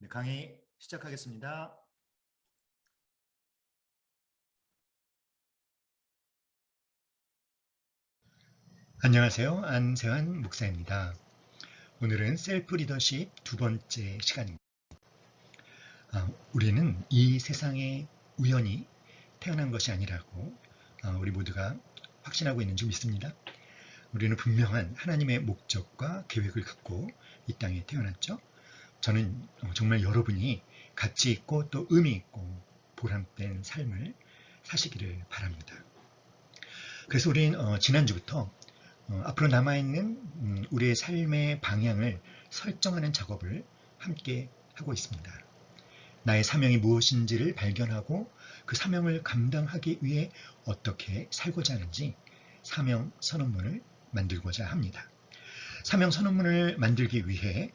네, 강의 시작하겠습니다. 안녕하세요. 안세환 목사입니다. 오늘은 셀프 리더십 두 번째 시간입니다. 우리는 이 세상에 우연히 태어난 것이 아니라고 우리 모두가 확신하고 있는 줄 믿습니다. 우리는 분명한 하나님의 목적과 계획을 갖고 이 땅에 태어났죠. 저는 정말 여러분이 가치 있고 또 의미 있고 보람된 삶을 사시기를 바랍니다. 그래서 우리는 지난주부터 앞으로 남아있는 우리의 삶의 방향을 설정하는 작업을 함께 하고 있습니다. 나의 사명이 무엇인지를 발견하고 그 사명을 감당하기 위해 어떻게 살고자 하는지 사명 선언문을 만들고자 합니다. 사명 선언문을 만들기 위해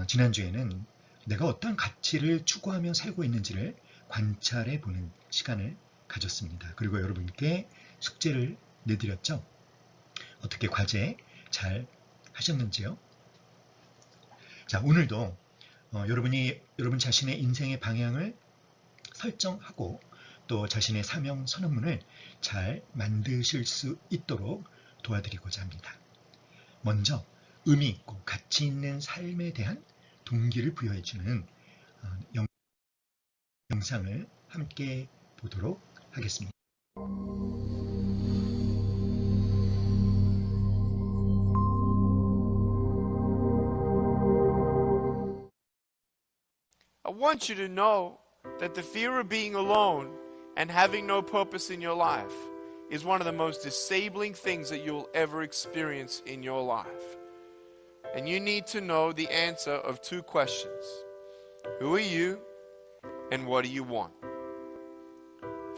지난주에는 내가 어떤 가치를 추구하며 살고 있는지를 관찰해 보는 시간을 가졌습니다. 그리고 여러분께 숙제를 내드렸죠. 어떻게 과제 잘 하셨는지요? 자, 오늘도 여러분 자신의 인생의 방향을 설정하고 또 자신의 사명 선언문을 잘 만드실 수 있도록 도와드리고자 합니다. 먼저 의미 있고 가치 있는 삶에 대한 동기를 부여해주는 영상을 함께 보도록 하겠습니다. I want you to know that the fear of being alone and having no purpose in your life is one of the most disabling things that you'll ever experience in your life. And you need to know the answer of two questions. Who are you and what do you want?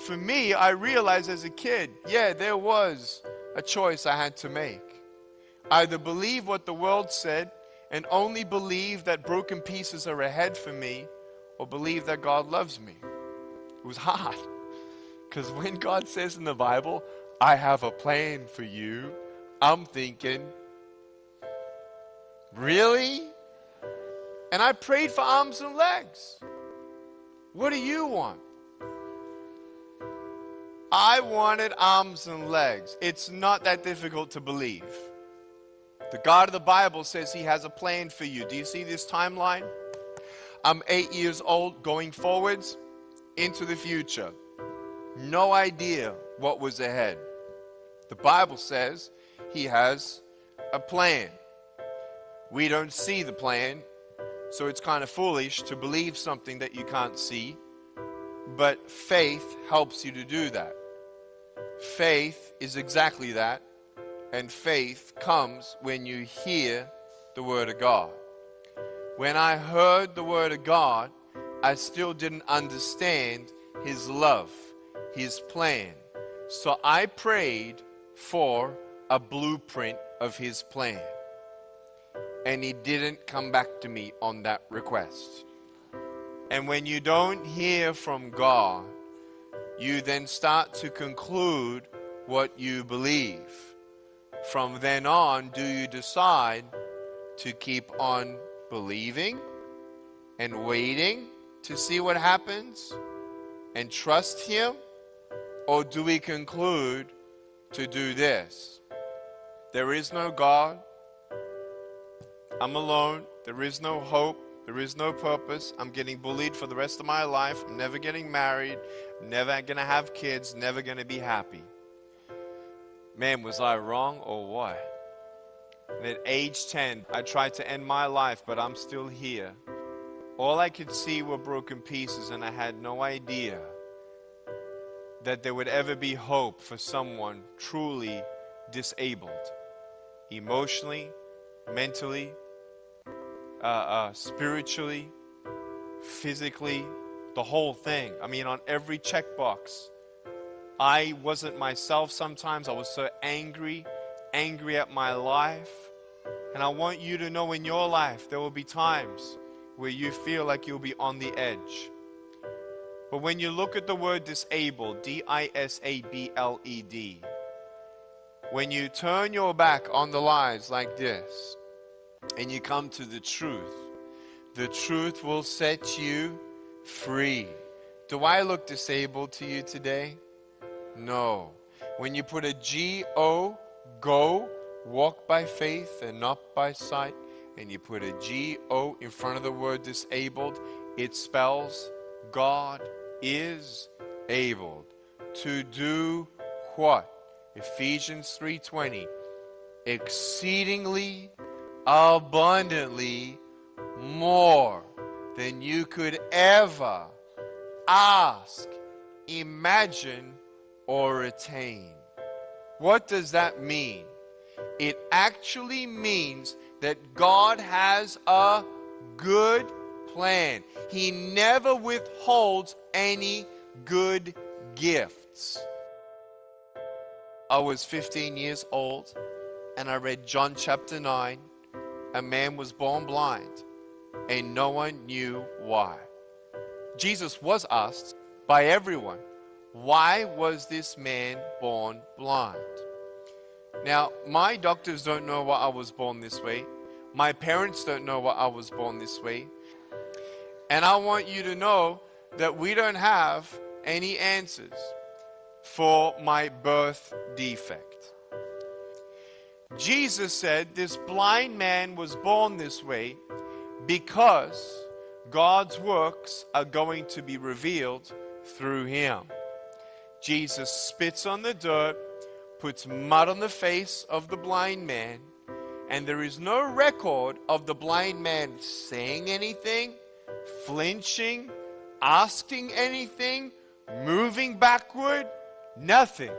For me, I realized as a kid, there was a choice I had to make. Either believe what the world said and only believe that broken pieces are ahead for me, or believe that God loves me. It was hard. Because when God says in the Bible, I have a plan for you, I'm thinking, really? And I prayed for arms and legs. What do you want? I wanted arms and legs. It's not that difficult to believe. The God of the Bible says He has a plan for you. Do you see this timeline? I'm 8 years old, going forwards into the future. No idea what was ahead. The Bible says He has a plan. We don't see the plan, so it's kind of foolish to believe something that you can't see. But faith helps you to do that. Faith is exactly that. And faith comes when you hear the Word of God. When I heard the Word of God, I still didn't understand His love, His plan. So I prayed for a blueprint of His plan. And He didn't come back to me on that request. And when you don't hear from God, you then start to conclude what you believe. From then on, do you decide to keep on believing and waiting to see what happens and trust Him? Or do we conclude to do this? There is no God. I'm alone. There is no hope. There is no purpose. I'm getting bullied for the rest of my life. I'm never getting married. I'm never going to have kids. Never going to be happy. Man, was I wrong or what? And at age 10, I tried to end my life, but I'm still here. All I could see were broken pieces, and I had no idea that there would ever be hope for someone truly disabled. Emotionally, mentally, spiritually, physically, the whole thing. I mean, on every checkbox. I wasn't myself sometimes. I was so angry at my life. And I want you to know in your life there will be times where you feel like you'll be on the edge. But when you look at the word disabled, D-I-S-A-B-L-E-D, when you turn your back on the lies like this and you come to the The truth will set you free. Do I look disabled to you today? No. When you put a G-O, go, walk by faith and not by sight, and you put a G-O in front of the word disabled, it spells God is able to do what? Ephesians 3:20. Exceedingly, abundantly, more than you could ever ask, imagine, or attain. What does that mean? It actually means that God has a good plan. He never withholds any good gifts. I was 15 years old and I read John chapter 9. A man was born blind and no one knew why. Jesus was asked by everyone, why was this man born blind? Now, my doctors don't know why I was born this way. My parents don't know why I was born this way. And I want you to know that we don't have any answers for my birth defect. Jesus said this blind man was born this way because God's works are going to be revealed through him. Jesus spits on the dirt, puts mud on the face of the blind man, and there is no record of the blind man saying anything, flinching, asking anything, moving backward, nothing.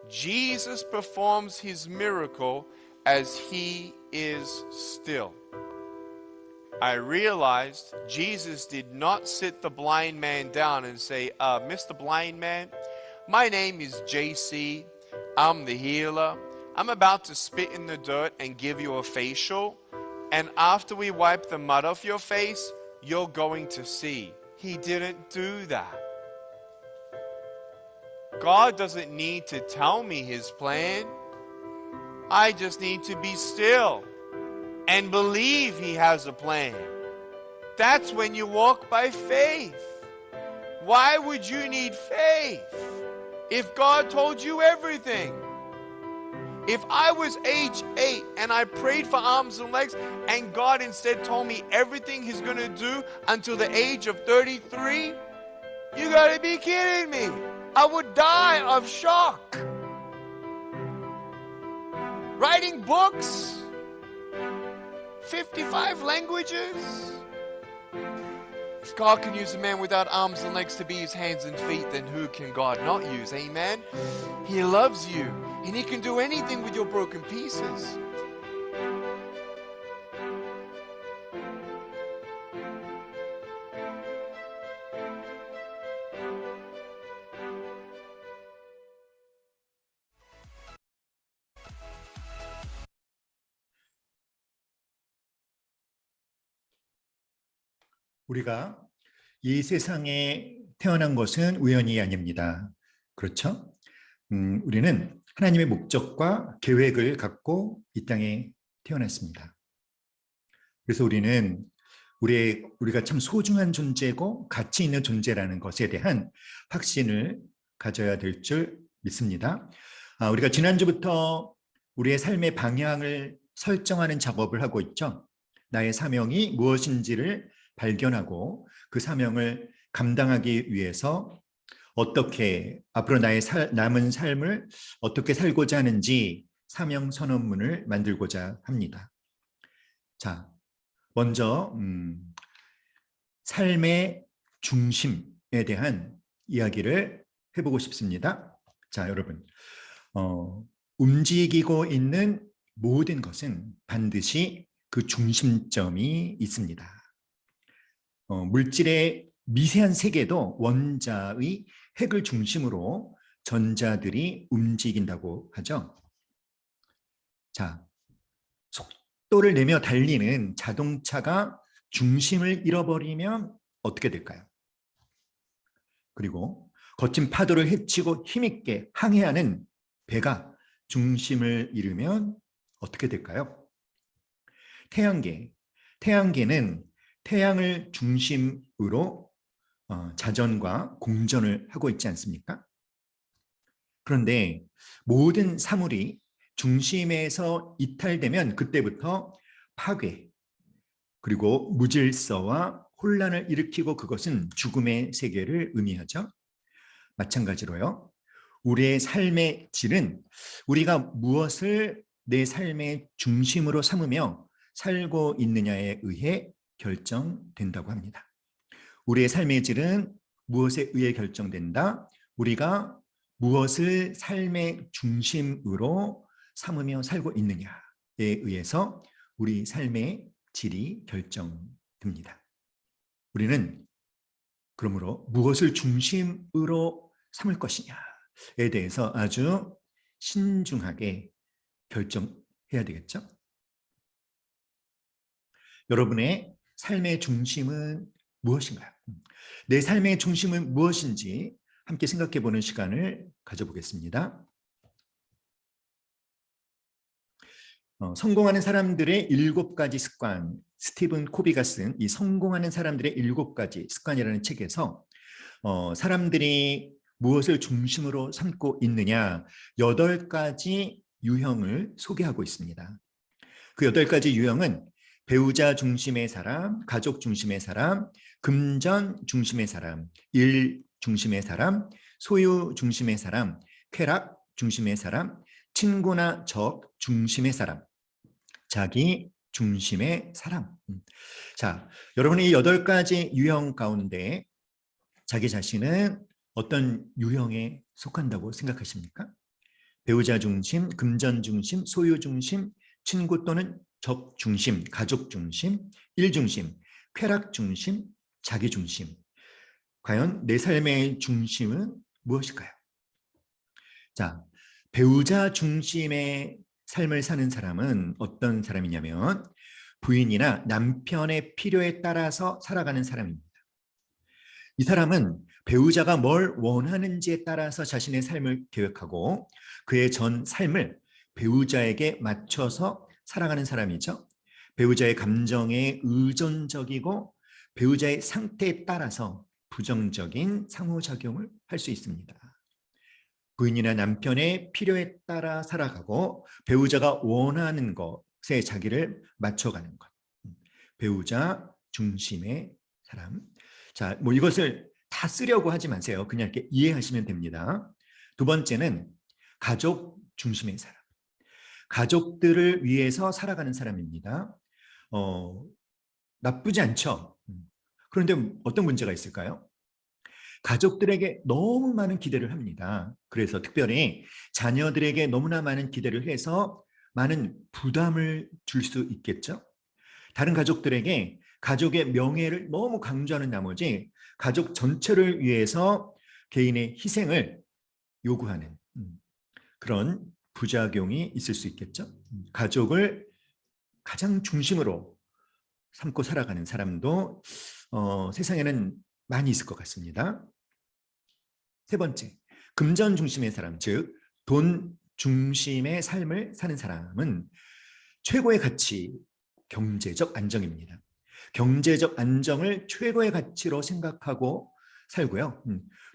Jesus performs his miracle as he is still. I realized Jesus did not sit the blind man down and say, Mr. Blind Man, my name is JC. I'm the healer. I'm about to spit in the dirt and give you a facial. And after we wipe the mud off your face, you're going to see. He didn't do that. God doesn't need to tell me his plan. I just need to be still and believe he has a plan. That's when you walk by faith. Why would you need faith if God told you everything? If I was age 8 and I prayed for arms and legs and God instead told me everything he's going to do until the age of 33, you got to be kidding me. I would die of shock. Writing books, 55 languages. If God can use a man without arms and legs to be his hands and feet, then who can God not use? Amen? He loves you, and he can do anything with your broken pieces. 우리가 이 세상에 태어난 것은 우연이 아닙니다. 그렇죠? 우리는 하나님의 목적과 계획을 갖고 이 땅에 태어났습니다. 그래서 우리는 우리가 참 소중한 존재고 가치 있는 존재라는 것에 대한 확신을 가져야 될 줄 믿습니다. 우리가 지난주부터 우리의 삶의 방향을 설정하는 작업을 하고 있죠. 나의 사명이 무엇인지를 발견하고 그 사명을 감당하기 위해서 어떻게 앞으로 나의 남은 삶을 어떻게 살고자 하는지 사명 선언문을 만들고자 합니다. 자, 먼저 삶의 중심에 대한 이야기를 해보고 싶습니다. 자, 여러분, 움직이고 있는 모든 것은 반드시 그 중심점이 있습니다. 물질의 미세한 세계도 원자의 핵을 중심으로 전자들이 움직인다고 하죠. 자, 속도를 내며 달리는 자동차가 중심을 잃어버리면 어떻게 될까요? 그리고 거친 파도를 헤치고 힘있게 항해하는 배가 중심을 잃으면 어떻게 될까요? 태양계는 태양을 중심으로 자전과 공전을 하고 있지 않습니까? 그런데 모든 사물이 중심에서 이탈되면 그때부터 파괴, 그리고 무질서와 혼란을 일으키고 그것은 죽음의 세계를 의미하죠. 마찬가지로요. 우리의 삶의 질은 우리가 무엇을 내 삶의 중심으로 삼으며 살고 있느냐에 의해 결정된다고 합니다. 우리의 삶의 질은 무엇에 의해 결정된다? 우리가 무엇을 삶의 중심으로 삼으며 살고 있느냐에 의해서 우리 삶의 질이 결정됩니다. 우리는 그러므로 무엇을 중심으로 삼을 것이냐에 대해서 아주 신중하게 결정해야 되겠죠. 여러분의 삶의 중심은 무엇인가요? 내 삶의 중심은 무엇인지 함께 생각해 보는 시간을 가져보겠습니다. 성공하는 사람들의 7가지 습관, 스티븐 코비가 쓴 이 성공하는 사람들의 7가지 습관이라는 책에서 사람들이 무엇을 중심으로 삼고 있느냐 8가지 유형을 소개하고 있습니다. 그 8가지 유형은 배우자 중심의 사람, 가족 중심의 사람, 금전 중심의 사람, 일 중심의 사람, 소유 중심의 사람, 쾌락 중심의 사람, 친구나 적 중심의 사람, 자기 중심의 사람. 자, 여러분이 이 8가지 유형 가운데 자기 자신은 어떤 유형에 속한다고 생각하십니까? 배우자 중심, 금전 중심, 소유 중심, 친구 또는 적 중심, 가족 중심, 일 중심, 쾌락 중심, 자기 중심. 과연 내 삶의 중심은 무엇일까요? 자, 배우자 중심의 삶을 사는 사람은 어떤 사람이냐면 부인이나 남편의 필요에 따라서 살아가는 사람입니다. 이 사람은 배우자가 뭘 원하는지에 따라서 자신의 삶을 계획하고 그의 전 삶을 배우자에게 맞춰서 살아가는 사람이죠. 배우자의 감정에 의존적이고 배우자의 상태에 따라서 부정적인 상호작용을 할 수 있습니다. 부인이나 남편의 필요에 따라 살아가고 배우자가 원하는 것에 자기를 맞춰가는 것. 배우자 중심의 사람. 자, 뭐 이것을 다 쓰려고 하지 마세요. 그냥 이렇게 이해하시면 됩니다. 두 번째는 가족 중심의 사람. 가족들을 위해서 살아가는 사람입니다. 나쁘지 않죠. 그런데 어떤 문제가 있을까요? 가족들에게 너무 많은 기대를 합니다. 그래서 특별히 자녀들에게 너무나 많은 기대를 해서 많은 부담을 줄 수 있겠죠. 다른 가족들에게 가족의 명예를 너무 강조하는 나머지 가족 전체를 위해서 개인의 희생을 요구하는 그런 부작용이 있을 수 있겠죠. 가족을 가장 중심으로 삼고 살아가는 사람도 세상에는 많이 있을 것 같습니다. 세 번째, 금전 중심의 사람, 즉 돈 중심의 삶을 사는 사람은 최고의 가치, 경제적 안정입니다. 경제적 안정을 최고의 가치로 생각하고 살고요.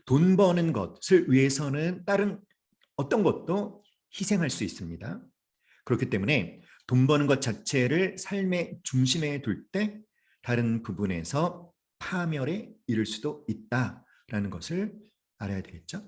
돈 버는 것을 위해서는 다른 어떤 것도 희생할 수 있습니다. 그렇기 때문에 돈 버는 것 자체를 삶의 중심에 둘 때 다른 부분에서 파멸에 이를 수도 있다라는 것을 알아야 되겠죠.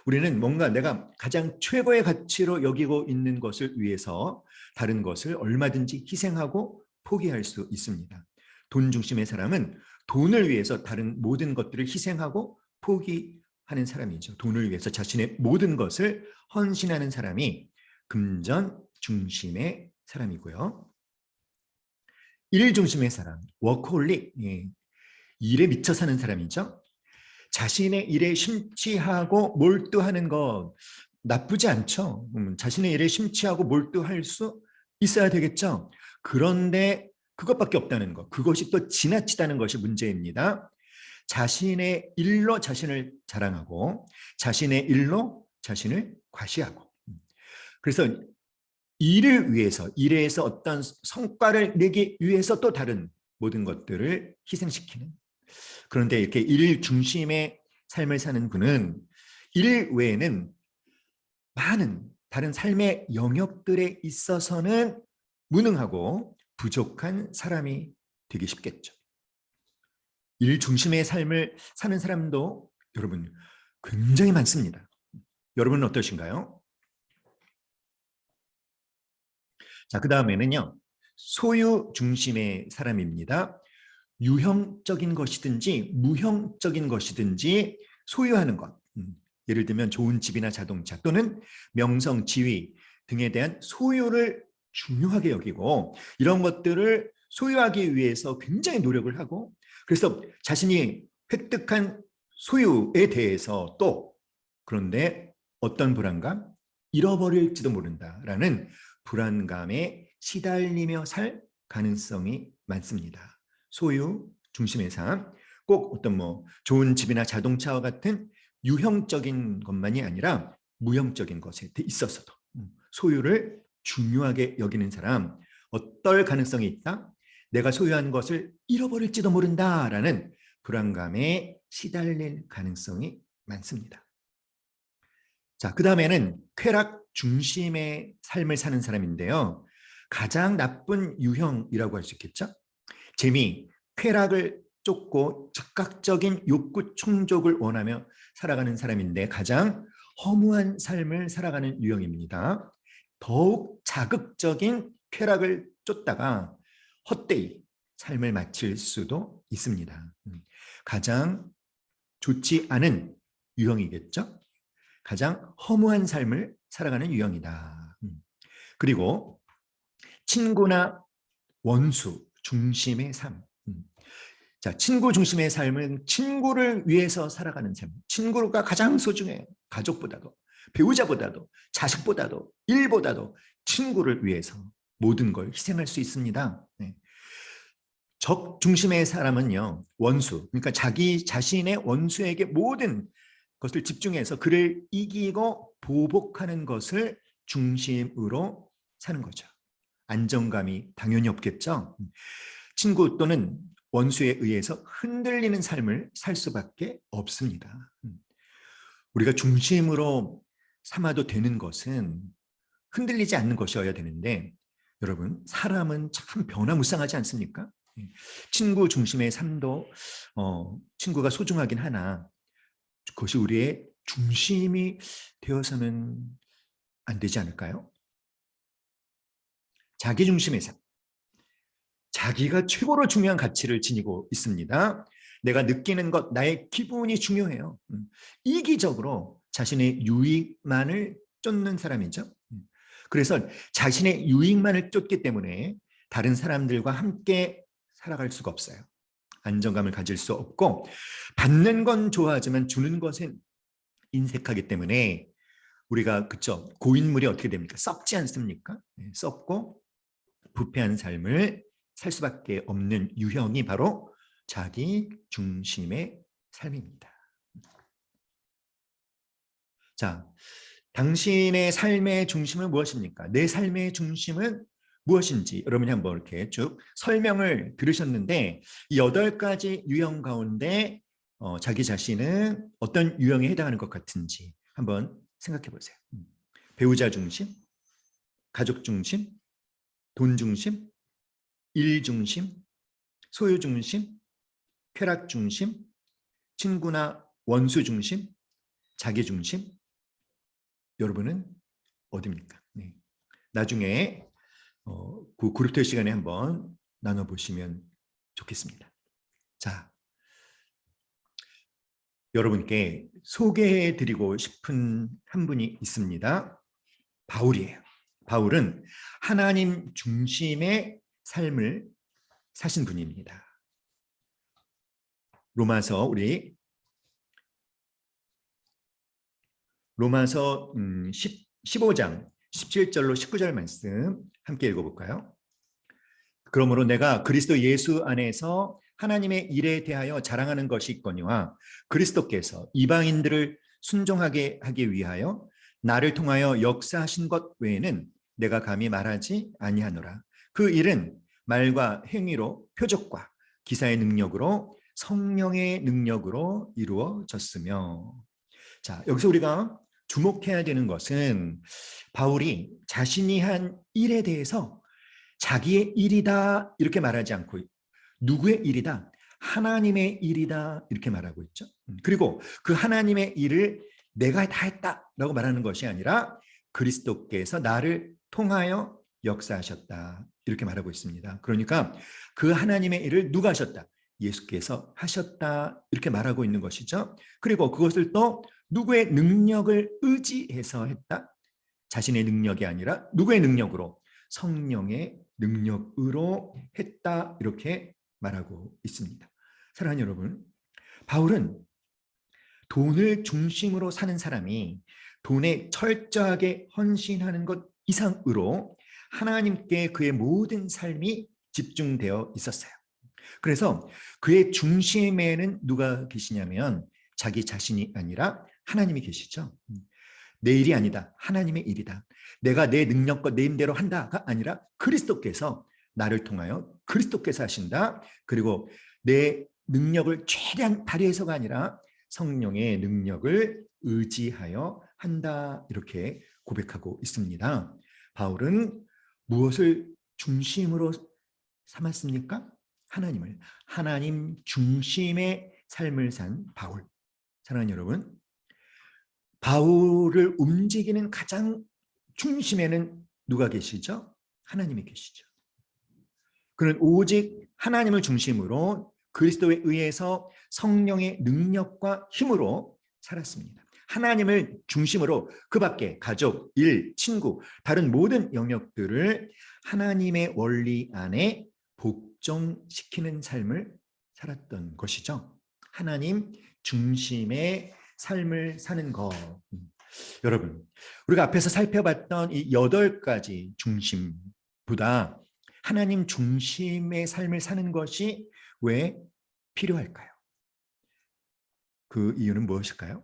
우리는 뭔가 내가 가장 최고의 가치로 여기고 있는 것을 위해서 다른 것을 얼마든지 희생하고 포기할 수 있습니다. 돈 중심의 사람은 돈을 위해서 다른 모든 것들을 희생하고 포기하는 사람이죠. 돈을 위해서 자신의 모든 것을 헌신하는 사람이 금전 중심의 사람이고요. 일 중심의 사람, 워커홀릭, 일에 미쳐 사는 사람이죠. 자신의 일에 심취하고 몰두하는 것 나쁘지 않죠. 자신의 일에 심취하고 몰두할 수 있어야 되겠죠. 그런데 그것밖에 없다는 것, 그것이 또 지나치다는 것이 문제입니다. 자신의 일로 자신을 자랑하고 자신의 일로 자신을 과시하고 그래서 일을 위해서, 일에서 어떤 성과를 내기 위해서 또 다른 모든 것들을 희생시키는. 그런데 이렇게 일 중심의 삶을 사는 분은 일 외에는 많은 다른 삶의 영역들에 있어서는 무능하고 부족한 사람이 되기 쉽겠죠. 일 중심의 삶을 사는 사람도 여러분 굉장히 많습니다. 여러분은 어떠신가요? 자, 그 다음에는요. 소유 중심의 사람입니다. 유형적인 것이든지 무형적인 것이든지 소유하는 것. 예를 들면 좋은 집이나 자동차 또는 명성, 지위 등에 대한 소유를 중요하게 여기고 이런 것들을 소유하기 위해서 굉장히 노력을 하고 그래서 자신이 획득한 소유에 대해서 또 그런데 어떤 불안감? 잃어버릴지도 모른다라는 불안감에 시달리며 살 가능성이 많습니다. 소유 중심의 삶, 꼭 어떤 좋은 집이나 자동차와 같은 유형적인 것만이 아니라 무형적인 것에 있어서도 소유를 중요하게 여기는 사람, 어떨 가능성이 있다? 내가 소유한 것을 잃어버릴지도 모른다라는 불안감에 시달릴 가능성이 많습니다. 자, 그 다음에는 쾌락 중심의 삶을 사는 사람인데요. 가장 나쁜 유형이라고 할 수 있겠죠? 재미, 쾌락을 쫓고 즉각적인 욕구 충족을 원하며 살아가는 사람인데 가장 허무한 삶을 살아가는 유형입니다. 더욱 자극적인 쾌락을 쫓다가 헛되이 삶을 마칠 수도 있습니다. 가장 좋지 않은 유형이겠죠? 가장 허무한 삶을 살아가는 유형이다. 그리고 친구나 원수 중심의 삶. 자, 친구 중심의 삶은 친구를 위해서 살아가는 삶. 친구가 가장 소중해요. 가족보다도, 배우자보다도, 자식보다도, 일보다도 친구를 위해서 모든 걸 희생할 수 있습니다. 네. 적 중심의 사람은요, 원수. 그러니까 자기 자신의 원수에게 모든 것을 집중해서 그를 이기고 보복하는 것을 중심으로 사는 거죠. 안정감이 당연히 없겠죠. 친구 또는 원수에 의해서 흔들리는 삶을 살 수밖에 없습니다. 우리가 중심으로 삼아도 되는 것은 흔들리지 않는 것이어야 되는데 여러분 사람은 참 변화무쌍하지 않습니까? 친구 중심의 삶도 친구가 소중하긴 하나 그것이 우리의 중심이 되어서는 안 되지 않을까요? 자기 중심의 삶. 자기가 최고로 중요한 가치를 지니고 있습니다. 내가 느끼는 것, 나의 기분이 중요해요. 이기적으로 자신의 유익만을 쫓는 사람이죠. 그래서 자신의 유익만을 쫓기 때문에 다른 사람들과 함께 살아갈 수가 없어요. 안정감을 가질 수 없고 받는 건 좋아하지만 주는 것은 인색하기 때문에 우리가 그쵸 고인물이 어떻게 됩니까? 썩지 않습니까? 썩고 부패한 삶을 살 수밖에 없는 유형이 바로 자기 중심의 삶입니다. 자, 당신의 삶의 중심은 무엇입니까? 내 삶의 중심은 무엇인지 여러분이 한번 이렇게 쭉 설명을 들으셨는데 이 8가지 유형 가운데 자기 자신은 어떤 유형에 해당하는 것 같은지 한번 생각해 보세요. 배우자 중심, 가족 중심, 돈 중심, 일 중심, 소유 중심, 쾌락 중심, 친구나 원수 중심, 자기 중심. 여러분은 어디입니까? 네. 나중에 그 그룹토 시간에 한번 나눠보시면 좋겠습니다. 자, 여러분께 소개해드리고 싶은 한 분이 있습니다. 바울이에요. 바울은 하나님 중심의 삶을 사신 분입니다. 로마서 15장 17절로 19절 말씀 함께 읽어볼까요? 그러므로 내가 그리스도 예수 안에서 하나님의 일에 대하여 자랑하는 것이 있거니와 그리스도께서 이방인들을 순종하게 하기 위하여 나를 통하여 역사하신 것 외에는 내가 감히 말하지 아니하노라. 그 일은 말과 행위로 표적과 기사의 능력으로 성령의 능력으로 이루어졌으며. 자, 여기서 우리가 주목해야 되는 것은 바울이 자신이 한 일에 대해서 자기의 일이다 이렇게 말하지 않고 누구의 일이다? 하나님의 일이다 이렇게 말하고 있죠. 그리고 그 하나님의 일을 내가 다 했다라고 말하는 것이 아니라 그리스도께서 나를 통하여 역사하셨다 이렇게 말하고 있습니다. 그러니까 그 하나님의 일을 누가 하셨다? 예수께서 하셨다 이렇게 말하고 있는 것이죠. 그리고 그것을 또 누구의 능력을 의지해서 했다? 자신의 능력이 아니라 누구의 능력으로? 성령의 능력으로 했다 이렇게 말하고 있습니다. 사랑하는 여러분, 바울은 돈을 중심으로 사는 사람이 돈에 철저하게 헌신하는 것 이상으로 하나님께 그의 모든 삶이 집중되어 있었어요. 그래서 그의 중심에는 누가 계시냐면 자기 자신이 아니라 하나님이 계시죠. 내 일이 아니다. 하나님의 일이다. 내가 내 능력과 내 힘대로 한다가 아니라 그리스도께서 나를 통하여 그리스도께서 하신다. 그리고 내 능력을 최대한 발휘해서가 아니라 성령의 능력을 의지하여 한다. 이렇게 고백하고 있습니다. 바울은 무엇을 중심으로 삼았습니까? 하나님을. 하나님 중심의 삶을 산 바울. 사랑하는 여러분, 바울을 움직이는 가장 중심에는 누가 계시죠? 하나님이 계시죠. 그는 오직 하나님을 중심으로 그리스도에 의해서 성령의 능력과 힘으로 살았습니다. 하나님을 중심으로 그 밖에 가족, 일, 친구, 다른 모든 영역들을 하나님의 원리 안에 복종시키는 삶을 살았던 것이죠. 하나님 중심의 삶을 사는 것. 여러분, 우리가 앞에서 살펴봤던 이 8가지 중심보다 하나님 중심의 삶을 사는 것이 왜 필요할까요? 그 이유는 무엇일까요?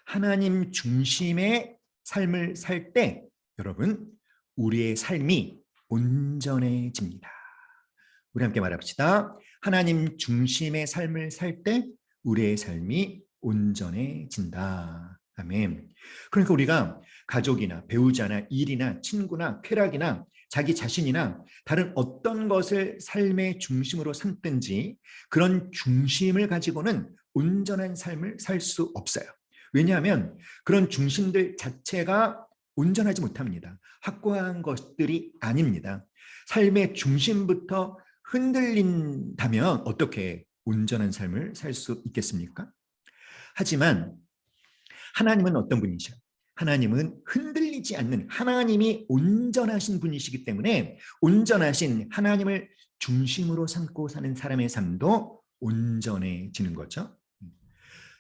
하나님 중심의 삶을 살 때 여러분, 우리의 삶이 온전해집니다. 우리 함께 말해봅시다. 하나님 중심의 삶을 살 때 우리의 삶이 온전해진다. 아멘. 그러니까 우리가 가족이나 배우자나 일이나 친구나 쾌락이나 자기 자신이나 다른 어떤 것을 삶의 중심으로 삼든지 그런 중심을 가지고는 온전한 삶을 살 수 없어요. 왜냐하면 그런 중심들 자체가 온전하지 못합니다. 확고한 것들이 아닙니다. 삶의 중심부터 흔들린다면 어떻게 온전한 삶을 살 수 있겠습니까? 하지만 하나님은 어떤 분이셔? 하나님은 흔들리지 않는 하나님이 온전하신 분이시기 때문에 온전하신 하나님을 중심으로 삼고 사는 사람의 삶도 온전해지는 거죠.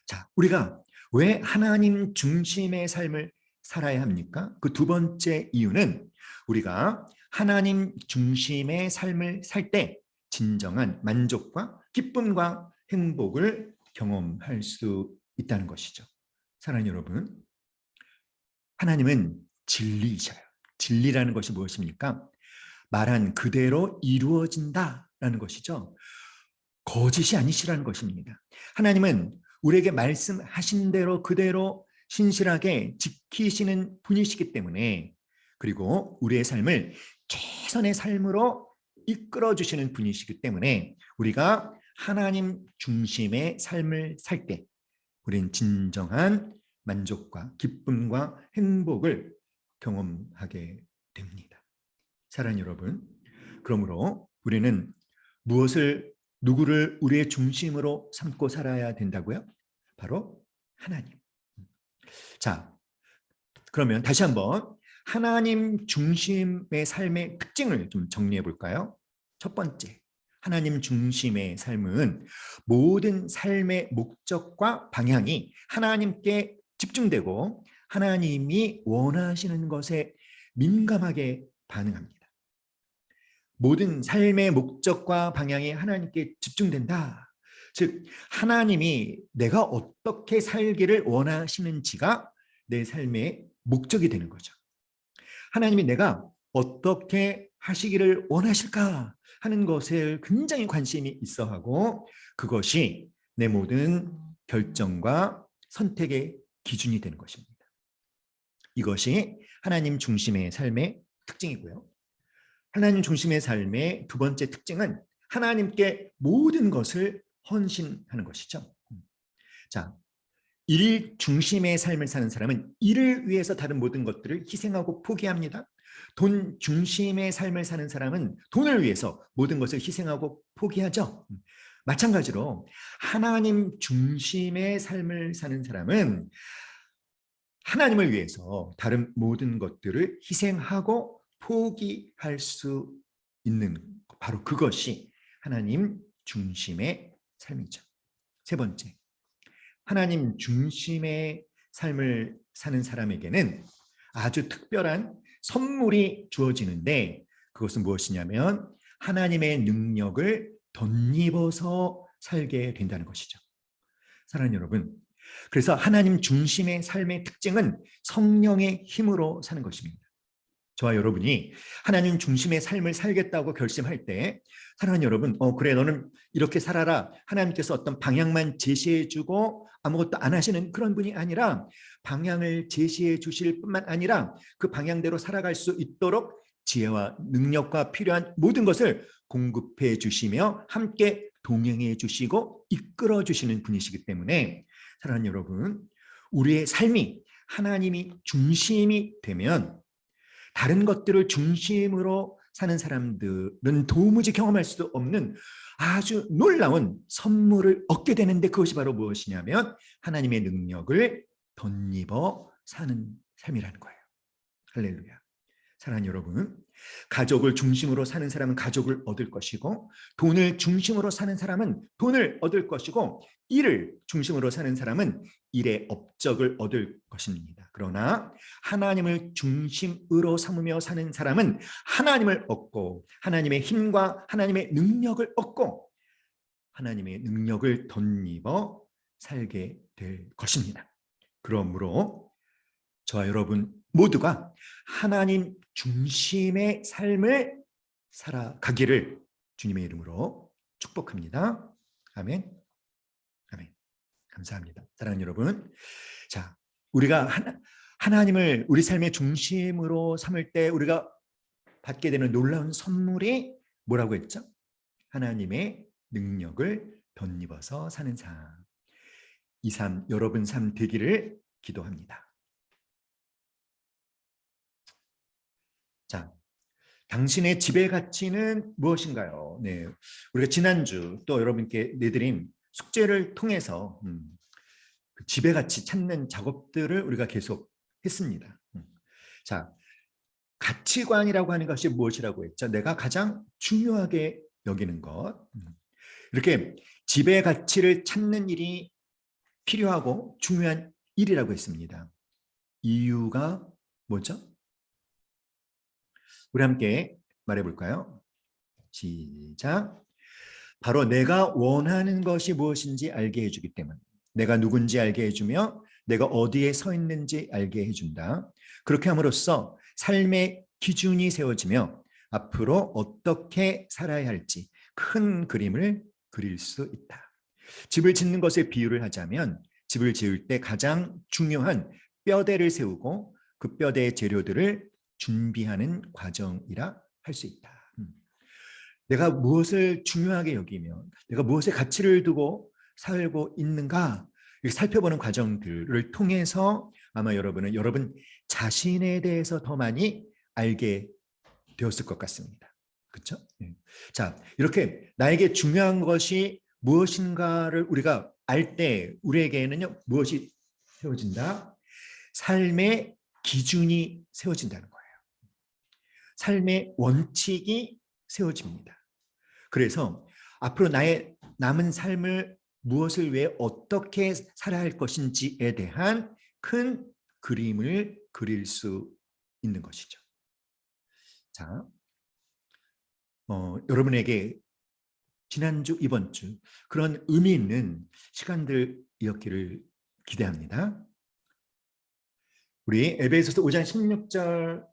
자, 우리가 왜 하나님 중심의 삶을 살아야 합니까? 그 두 번째 이유는 우리가 하나님 중심의 삶을 살 때 진정한 만족과 기쁨과 행복을 경험할 수 있다는 것이죠. 사랑하는 여러분, 하나님은 진리이셔요. 진리라는 것이 무엇입니까? 말한 그대로 이루어진다라는 것이죠. 거짓이 아니시라는 것입니다. 하나님은 우리에게 말씀하신 대로 그대로 신실하게 지키시는 분이시기 때문에, 그리고 우리의 삶을 최선의 삶으로 이끌어 주시는 분이시기 때문에 우리가 하나님 중심의 삶을 살 때 우리는 진정한 만족과 기쁨과 행복을 경험하게 됩니다. 사랑하는 여러분, 그러므로 우리는 누구를 우리의 중심으로 삼고 살아야 된다고요? 바로 하나님. 자, 그러면 다시 한번 하나님 중심의 삶의 특징을 좀 정리해 볼까요? 첫 번째, 하나님 중심의 삶은 모든 삶의 목적과 방향이 하나님께 집중되고 하나님이 원하시는 것에 민감하게 반응합니다. 모든 삶의 목적과 방향이 하나님께 집중된다. 즉, 하나님이 내가 어떻게 살기를 원하시는지가 내 삶의 목적이 되는 거죠. 하나님이 내가 어떻게 하시기를 원하실까? 하는 것에 굉장히 관심이 있어 하고 그것이 내 모든 결정과 선택의 기준이 되는 것입니다. 이것이 하나님 중심의 삶의 특징이고요. 하나님 중심의 삶의 두 번째 특징은 하나님께 모든 것을 헌신하는 것이죠. 자, 일 중심의 삶을 사는 사람은 일을 위해서 다른 모든 것들을 희생하고 포기합니다. 돈 중심의 삶을 사는 사람은 돈을 위해서 모든 것을 희생하고 포기하죠. 마찬가지로 하나님 중심의 삶을 사는 사람은 하나님을 위해서 다른 모든 것들을 희생하고 포기할 수 있는 바로 그것이 하나님 중심의 삶이죠. 세 번째, 하나님 중심의 삶을 사는 사람에게는 아주 특별한 선물이 주어지는데 그것은 무엇이냐면 하나님의 능력을 덧입어서 살게 된다는 것이죠. 사랑하는 여러분, 그래서 하나님 중심의 삶의 특징은 성령의 힘으로 사는 것입니다. 저와 여러분이 하나님 중심의 삶을 살겠다고 결심할 때 사랑하는 여러분, 그래 너는 이렇게 살아라. 하나님께서 어떤 방향만 제시해 주고 아무것도 안 하시는 그런 분이 아니라 방향을 제시해 주실 뿐만 아니라 그 방향대로 살아갈 수 있도록 지혜와 능력과 필요한 모든 것을 공급해 주시며 함께 동행해 주시고 이끌어 주시는 분이시기 때문에 사랑하는 여러분, 우리의 삶이 하나님이 중심이 되면 다른 것들을 중심으로 사는 사람들은 도무지 경험할 수도 없는 아주 놀라운 선물을 얻게 되는데 그것이 바로 무엇이냐면 하나님의 능력을 덧입어 사는 삶이라는 거예요. 할렐루야. 사랑하는 여러분, 가족을 중심으로 사는 사람은 가족을 얻을 것이고 돈을 중심으로 사는 사람은 돈을 얻을 것이고 일을 중심으로 사는 사람은 일의 업적을 얻을 것입니다. 그러나 하나님을 중심으로 삼으며 사는 사람은 하나님을 얻고 하나님의 힘과 하나님의 능력을 얻고 하나님의 능력을 덧입어 살게 될 것입니다. 그러므로 저와 여러분 모두가 하나님 중심의 삶을 살아가기를 주님의 이름으로 축복합니다. 아멘. 아멘. 감사합니다. 사랑하는 여러분, 자, 우리가 하나님을 우리 삶의 중심으로 삼을 때 우리가 받게 되는 놀라운 선물이 뭐라고 했죠? 하나님의 능력을 덧입어서 사는 삶. 이 삶, 여러분 삶 되기를 기도합니다. 자, 당신의 지배 가치는 무엇인가요? 네, 우리가 지난주 또 여러분께 내드린 숙제를 통해서 그 지배 가치 찾는 작업들을 우리가 계속 했습니다. 자, 가치관이라고 하는 것이 무엇이라고 했죠? 내가 가장 중요하게 여기는 것. 이렇게 지배 가치를 찾는 일이 필요하고 중요한 일이라고 했습니다. 이유가 뭐죠? 우리 함께 말해볼까요? 시작. 바로 내가 원하는 것이 무엇인지 알게 해주기 때문. 내가 누군지 알게 해주며 내가 어디에 서 있는지 알게 해준다. 그렇게 함으로써 삶의 기준이 세워지며 앞으로 어떻게 살아야 할지 큰 그림을 그릴 수 있다. 집을 짓는 것에 비유를 하자면 집을 지을 때 가장 중요한 뼈대를 세우고 그 뼈대의 재료들을 준비하는 과정이라 할 수 있다. 내가 무엇을 중요하게 여기며 내가 무엇에 가치를 두고 살고 있는가 살펴보는 과정들을 통해서 아마 여러분은 여러분 자신에 대해서 더 많이 알게 되었을 것 같습니다. 그렇죠? 자, 이렇게 나에게 중요한 것이 무엇인가를 우리가 알 때 우리에게는요 무엇이 세워진다? 삶의 기준이 세워진다는 거예요. 삶의 원칙이 세워집니다. 그래서 앞으로 나의 남은 삶을 무엇을 위해 어떻게 살아야 할 것인지에 대한 큰 그림을 그릴 수 있는 것이죠. 자, 여러분에게 지난주, 이번 주 그런 의미 있는 시간들이었기를 기대합니다. 우리 에베소서 5장 16절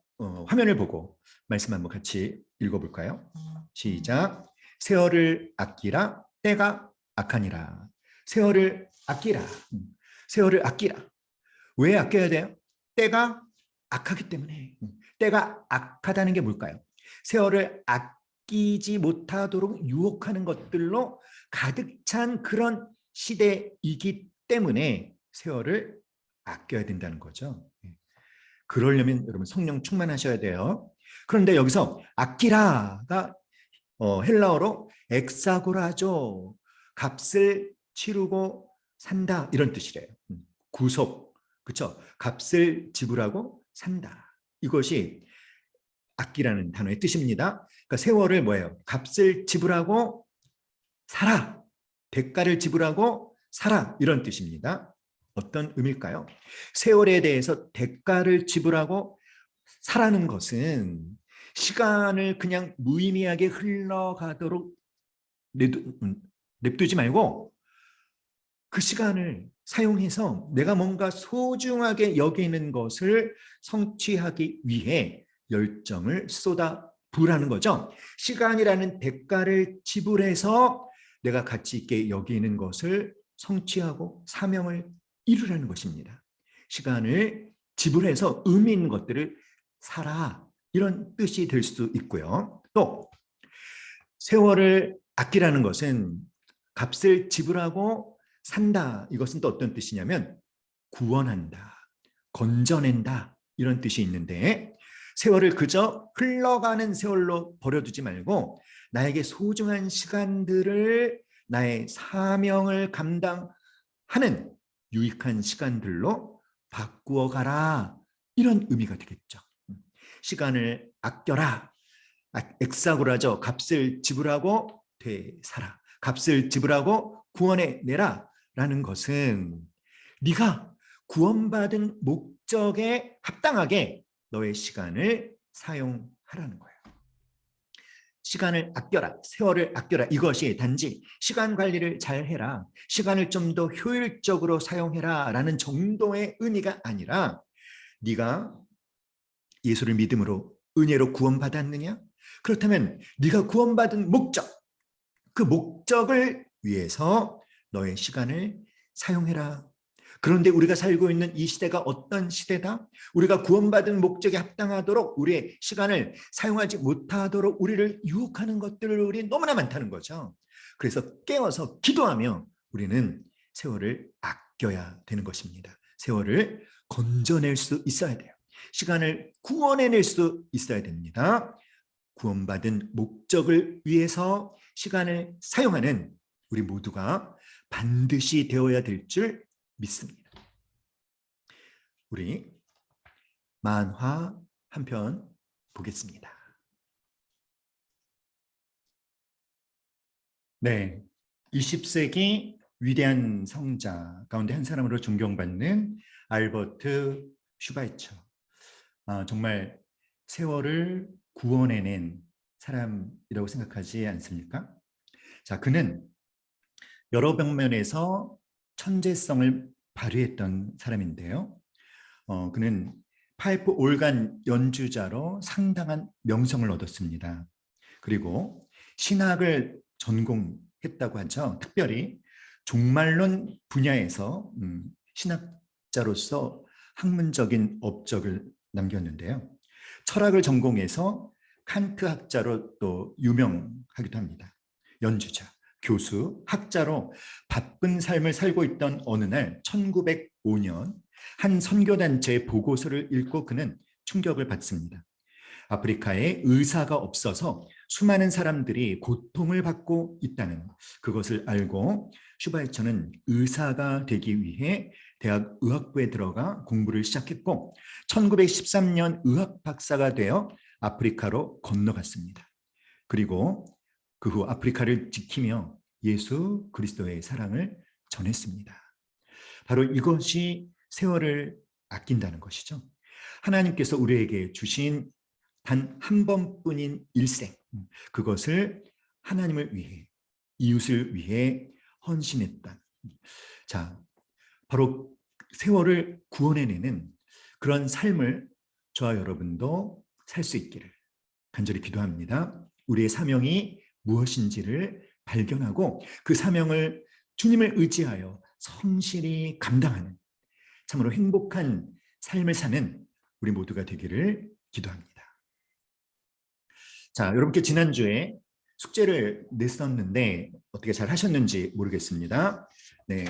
화면을 보고 말씀 한번 같이 읽어볼까요? 시작. 세월을 아끼라. 때가 악하니라. 세월을 아끼라. 세월을 아끼라. 왜 아껴야 돼요? 때가 악하기 때문에. 때가 악하다는 게 뭘까요? 세월을 아끼지 못하도록 유혹하는 것들로 가득 찬 그런 시대이기 때문에 세월을 아껴야 된다는 거죠. 그러려면 여러분 성령 충만하셔야 돼요. 그런데 여기서 아끼라가 헬라어로 엑사고라죠. 값을 치르고 산다 이런 뜻이래요. 구속, 그렇죠? 값을 지불하고 산다. 이것이 아끼라는 단어의 뜻입니다. 그러니까 세월을 뭐예요? 값을 지불하고 살아. 대가를 지불하고 살아. 이런 뜻입니다. 어떤 의미일까요? 세월에 대해서 대가를 지불하고 살아는 것은 시간을 그냥 무의미하게 흘러가도록 냅두지 말고 그 시간을 사용해서 내가 뭔가 소중하게 여기는 것을 성취하기 위해 열정을 쏟아 부으라는 거죠. 시간이라는 대가를 지불해서 내가 가치 있게 여기는 것을 성취하고 사명을 이루라는 것입니다. 시간을 지불해서 의미 있는 것들을 살아. 이런 뜻이 될 수 있고요. 또 세월을 아끼라는 것은 값을 지불하고 산다. 이것은 또 어떤 뜻이냐면 구원한다, 건져낸다 이런 뜻이 있는데 세월을 그저 흘러가는 세월로 버려두지 말고 나에게 소중한 시간들을 나의 사명을 감당하는 유익한 시간들로 바꾸어 가라. 이런 의미가 되겠죠. 시간을 아껴라. 엑사고라죠. 값을 지불하고 되살아. 값을 지불하고 구원해 내라. 라는 것은 네가 구원받은 목적에 합당하게 너의 시간을 사용하라는 거예요. 시간을 아껴라. 세월을 아껴라. 이것이 단지 시간 관리를 잘 해라. 시간을 좀 더 효율적으로 사용해라. 라는 정도의 의미가 아니라 네가 예수를 믿음으로 은혜로 구원받았느냐? 그렇다면 네가 구원받은 목적, 그 목적을 위해서 너의 시간을 사용해라. 그런데 우리가 살고 있는 이 시대가 어떤 시대다? 우리가 구원받은 목적에 합당하도록 우리의 시간을 사용하지 못하도록 우리를 유혹하는 것들이 너무나 많다는 거죠. 그래서 깨어서 기도하며 우리는 세월을 아껴야 되는 것입니다. 세월을 건져낼 수 있어야 돼요. 시간을 구원해낼 수 있어야 됩니다. 구원받은 목적을 위해서 시간을 사용하는 우리 모두가 반드시 되어야 될 줄 믿습니다. 우리 만화 한 편 보겠습니다. 네, 20세기 위대한 성자 가운데 한 사람으로 존경받는 알버트 슈바이처. 정말 세월을 구원해낸 사람이라고 생각하지 않습니까? 자, 그는 여러 방면에서 천재성을 발휘했던 사람인데요. 그는 파이프 올간 연주자로 상당한 명성을 얻었습니다. 그리고 신학을 전공했다고 하죠. 특별히 종말론 분야에서 신학자로서 학문적인 업적을 남겼는데요. 철학을 전공해서 칸트 학자로 또 유명하기도 합니다. 연주자, 교수, 학자로 바쁜 삶을 살고 있던 어느 날 1905년 한 선교단체의 보고서를 읽고 그는 충격을 받습니다. 아프리카에 의사가 없어서 수많은 사람들이 고통을 받고 있다는 그것을 알고 슈바이처는 의사가 되기 위해 대학 의학부에 들어가 공부를 시작했고 1913년 의학 박사가 되어 아프리카로 건너갔습니다. 그리고 그 후 아프리카를 지키며 예수 그리스도의 사랑을 전했습니다. 바로 이것이 세월을 아낀다는 것이죠. 하나님께서 우리에게 주신 단 한 번뿐인 일생, 그것을 하나님을 위해, 이웃을 위해 헌신했다. 자, 바로 세월을 구원해내는 그런 삶을 저와 여러분도 살 수 있기를 간절히 기도합니다. 우리의 사명이 무엇인지를 발견하고 그 사명을 주님을 의지하여 성실히 감당하는 참으로 행복한 삶을 사는 우리 모두가 되기를 기도합니다. 자, 여러분께 지난주에 숙제를 냈었는데 어떻게 잘 하셨는지 모르겠습니다. 네,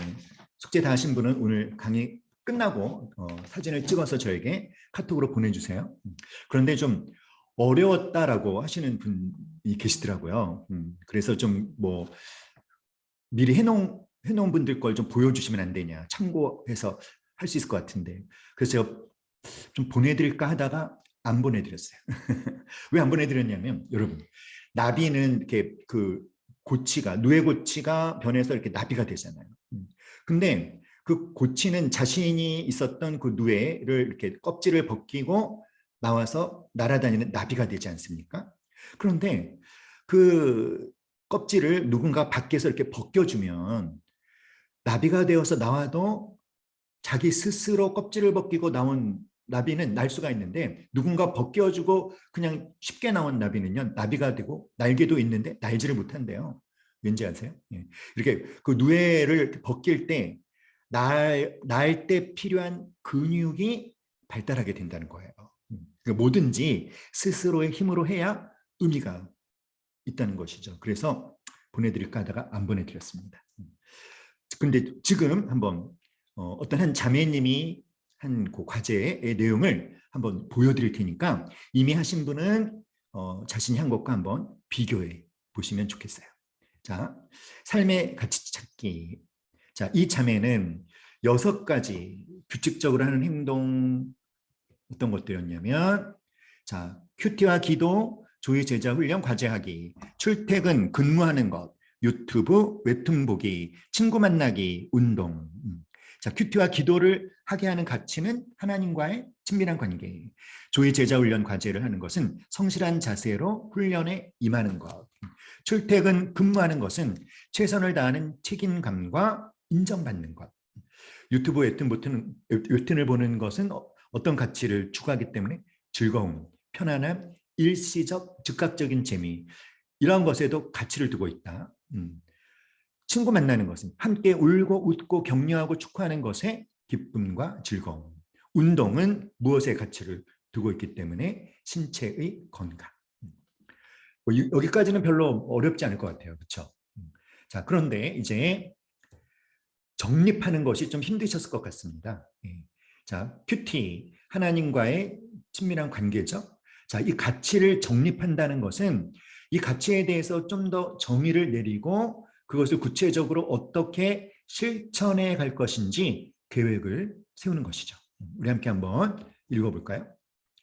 숙제 다 하신 분은 오늘 강의 끝나고 사진을 찍어서 저에게 카톡으로 보내주세요. 그런데 좀 어려웠다라고 하시는 분이 계시더라고요. 그래서 좀 뭐 미리 해놓은 분들 걸 좀 보여주시면 안 되냐, 참고해서 할 수 있을 것 같은데, 그래서 제가 좀 보내드릴까 하다가 안 보내드렸어요. 왜 안 보내드렸냐면, 여러분, 나비는 이렇게 그 고치가, 누에 고치가 변해서 이렇게 나비가 되잖아요. 근데 그 고치는 자신이 있었던 그 누에를 이렇게 껍질을 벗기고 나와서 날아다니는 나비가 되지 않습니까? 그런데 그 껍질을 누군가 밖에서 이렇게 벗겨주면 나비가 되어서 나와도 자기 스스로 껍질을 벗기고 나온 나비는 날 수가 있는데, 누군가 벗겨주고 그냥 쉽게 나온 나비는요, 나비가 되고 날개도 있는데 날지를 못한대요. 왠지 아세요? 예. 이렇게 그 누에를 벗길 때 날 때 필요한 근육이 발달하게 된다는 거예요. 그러니까 뭐든지 스스로의 힘으로 해야 의미가 있다는 것이죠. 그래서 보내드릴까 하다가 안 보내드렸습니다. 근데 지금 한번 어떤 한 자매님이 한 그 과제의 내용을 한번 보여드릴 테니까 이미 하신 분은 자신이 한 것과 한번 비교해 보시면 좋겠어요. 자, 삶의 가치 찾기. 자, 이 자매는 6가지 규칙적으로 하는 행동, 어떤 것들이었냐면, 자, 큐티와 기도, 조의 제자 훈련 과제하기, 출퇴근 근무하는 것, 유튜브 웹툰 보기, 친구 만나기, 운동. 자, 큐티와 기도를 하게 하는 가치는 하나님과의 친밀한 관계. 조의 제자 훈련 과제를 하는 것은 성실한 자세로 훈련에 임하는 것. 출퇴근 근무하는 것은 최선을 다하는 책임감과 인정받는 것. 유튜브 웹툰을 보는 것은 어떤 가치를 추구하기 때문에 즐거움, 편안함, 일시적 즉각적인 재미, 이러한 것에도 가치를 두고 있다. 친구 만나는 것은 함께 울고 웃고 격려하고 축하하는 것에 기쁨과 즐거움. 운동은 무엇에 가치를 두고 있기 때문에 신체의 건강. 여기까지는 별로 어렵지 않을 것 같아요. 그렇죠? 자, 그런데 이제 정립하는 것이 좀 힘드셨을 것 같습니다. 자, 큐티, 하나님과의 친밀한 관계죠. 자, 이 가치를 정립한다는 것은 이 가치에 대해서 좀 더 정의를 내리고 그것을 구체적으로 어떻게 실천해 갈 것인지 계획을 세우는 것이죠. 우리 함께 한번 읽어볼까요?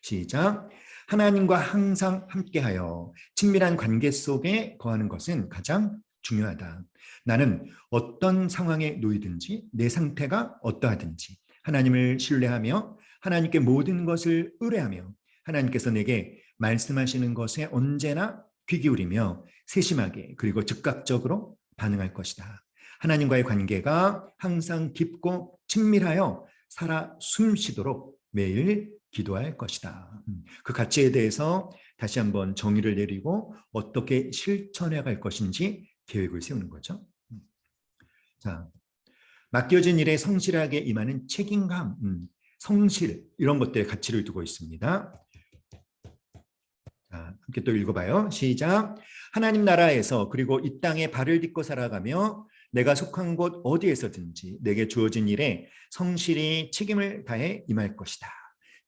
시작. 하나님과 항상 함께하여 친밀한 관계 속에 거하는 것은 가장 중요하다. 나는 어떤 상황에 놓이든지 내 상태가 어떠하든지 하나님을 신뢰하며 하나님께 모든 것을 의뢰하며 하나님께서 내게 말씀하시는 것에 언제나 귀 기울이며 세심하게 그리고 즉각적으로 반응할 것이다. 하나님과의 관계가 항상 깊고 친밀하여 살아 숨쉬도록 매일 기도할 것이다. 그 가치에 대해서 다시 한번 정의를 내리고 어떻게 실천해 갈 것인지 계획을 세우는 거죠. 자, 맡겨진 일에 성실하게 임하는 책임감, 성실, 이런 것들에 가치를 두고 있습니다. 자, 함께 또 읽어봐요. 시작. 하나님 나라에서 그리고 이 땅에 발을 딛고 살아가며 내가 속한 곳 어디에서든지 내게 주어진 일에 성실히 책임을 다해 임할 것이다.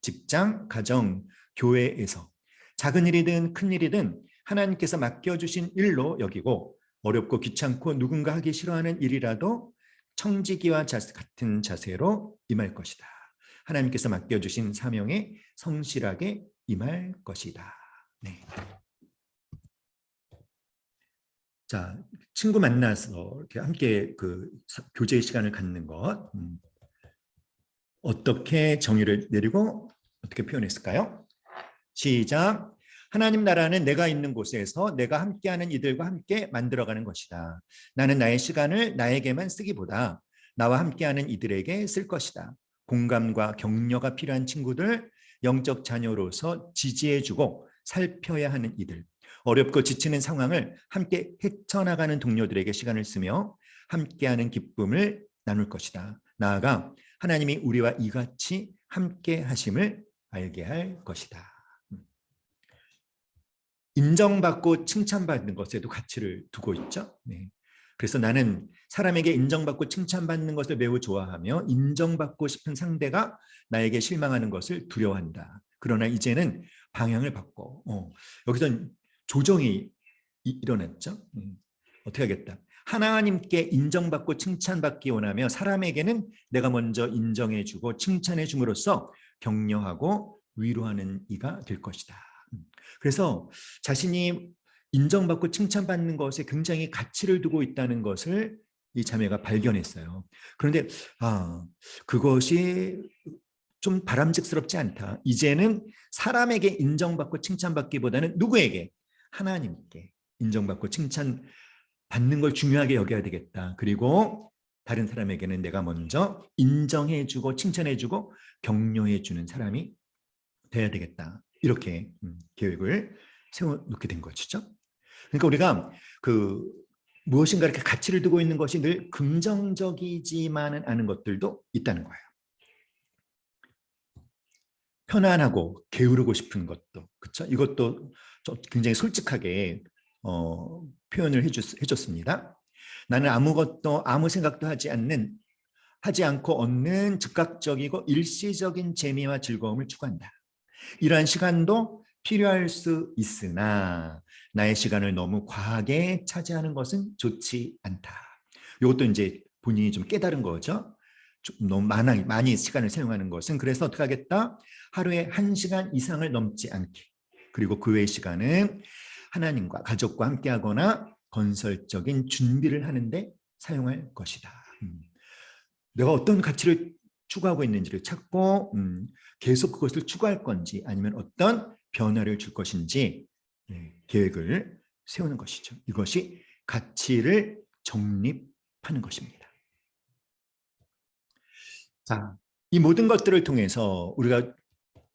직장, 가정, 교회에서 작은 일이든 큰 일이든 하나님께서 맡겨주신 일로 여기고 어렵고 귀찮고 누군가 하기 싫어하는 일이라도 청지기와 같은 자세로 임할 것이다. 하나님께서 맡겨주신 사명에 성실하게 임할 것이다. 네. 자, 친구 만나서 이렇게 함께 그 교제 시간을 갖는 것, 어떻게 정의를 내리고 어떻게 표현했을까요? 시작. 하나님 나라는 내가 있는 곳에서 내가 함께하는 이들과 함께 만들어가는 것이다. 나는 나의 시간을 나에게만 쓰기보다 나와 함께하는 이들에게 쓸 것이다. 공감과 격려가 필요한 친구들, 영적 자녀로서 지지해주고 살펴야 하는 이들, 어렵고 지치는 상황을 함께 헤쳐나가는 동료들에게 시간을 쓰며 함께하는 기쁨을 나눌 것이다. 나아가 하나님이 우리와 이같이 함께 하심을 알게 할 것이다. 인정받고 칭찬받는 것에도 가치를 두고 있죠. 네. 그래서 나는 사람에게 인정받고 칭찬받는 것을 매우 좋아하며 인정받고 싶은 상대가 나에게 실망하는 것을 두려워한다. 그러나 이제는 방향을 바꿔 여기서 조정이 일어났죠. 어떻게 하겠다. 하나님께 인정받고 칭찬받기 원하며 사람에게는 내가 먼저 인정해주고 칭찬해 줌으로써 격려하고 위로하는 이가 될 것이다. 그래서 자신이 인정받고 칭찬받는 것에 굉장히 가치를 두고 있다는 것을 이 자매가 발견했어요. 그런데 그것이 좀 바람직스럽지 않다. 이제는 사람에게 인정받고 칭찬받기보다는 누구에게? 하나님께 인정받고 칭찬받는 걸 중요하게 여겨야 되겠다. 그리고 다른 사람에게는 내가 먼저 인정해주고 칭찬해주고 격려해주는 사람이 돼야 되겠다. 이렇게 계획을 세워놓게 된 것이죠. 그러니까 우리가 무엇인가 이렇게 가치를 두고 있는 것이 늘 긍정적이지만은 않은 것들도 있다는 거예요. 편안하고 게으르고 싶은 것도, 그렇죠? 이것도 굉장히 솔직하게 표현을 해줬습니다. 나는 아무 생각도 하지 않고 얻는 즉각적이고 일시적인 재미와 즐거움을 추구한다. 이러한 시간도 필요할 수 있으나 나의 시간을 너무 과하게 차지하는 것은 좋지 않다. 이것도 이제 본인이 좀 깨달은 거죠. 너무 많이 시간을 사용하는 것은. 그래서 어떻게 하겠다? 하루에 1시간 이상을 넘지 않게. 그리고 그 외의 시간은 하나님과 가족과 함께하거나 건설적인 준비를 하는데 사용할 것이다. 내가 어떤 가치를 추구하고 있는지를 찾고 계속 그것을 추구할 건지 아니면 어떤 변화를 줄 것인지 계획을 세우는 것이죠. 이것이 가치를 정립하는 것입니다. 자, 이 모든 것들을 통해서 우리가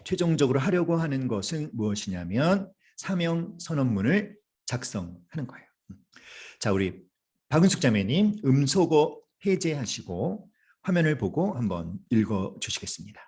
최종적으로 하려고 하는 것은 무엇이냐면 사명 선언문을 작성하는 거예요. 자, 우리 박은숙 자매님 음소거 해제하시고 화면을 보고 한번 읽어 주시겠습니다.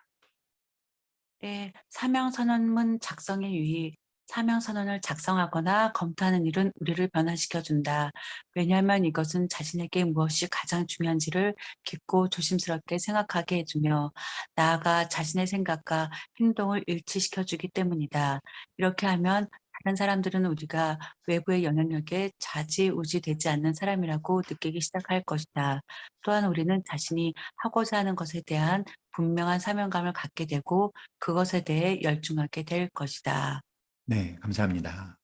네, 사명선언문 작성의 유의. 사명선언을 작성하거나 검토하는 일은 우리를 변화시켜준다. 왜냐하면 이것은 자신에게 무엇이 가장 중요한지를 깊고 조심스럽게 생각하게 해주며 나아가 자신의 생각과 행동을 일치시켜주기 때문이다. 이렇게 하면 다른 사람들은 우리가 외부의 영향력에 좌지우지되지 않는 사람이라고 느끼기 시작할 것이다. 또한 우리는 자신이 하고자 하는 것에 대한 분명한 사명감을 갖게 되고 그것에 대해 열중하게 될 것이다. 네, 감사합니다.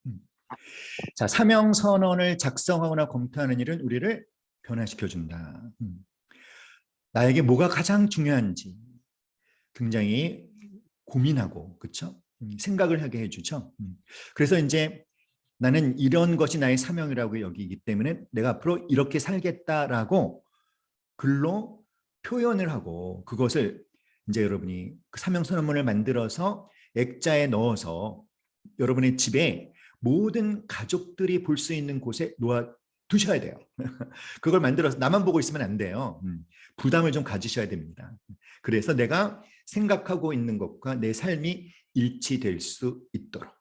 자, 사명 선언을 작성하거나 검토하는 일은 우리를 변화시켜준다. 나에게 뭐가 가장 중요한지 굉장히 고민하고, 그렇죠? 생각을 하게 해주죠. 그래서 이제 나는 이런 것이 나의 사명이라고 여기기 때문에 내가 앞으로 이렇게 살겠다라고 글로 표현을 하고 그것을 이제 여러분이 그 사명 선언문을 만들어서 액자에 넣어서 여러분의 집에 모든 가족들이 볼 수 있는 곳에 놓아 두셔야 돼요. 그걸 만들어서 나만 보고 있으면 안 돼요. 부담을 좀 가지셔야 됩니다. 그래서 내가 생각하고 있는 것과 내 삶이 일치될 수 있도록.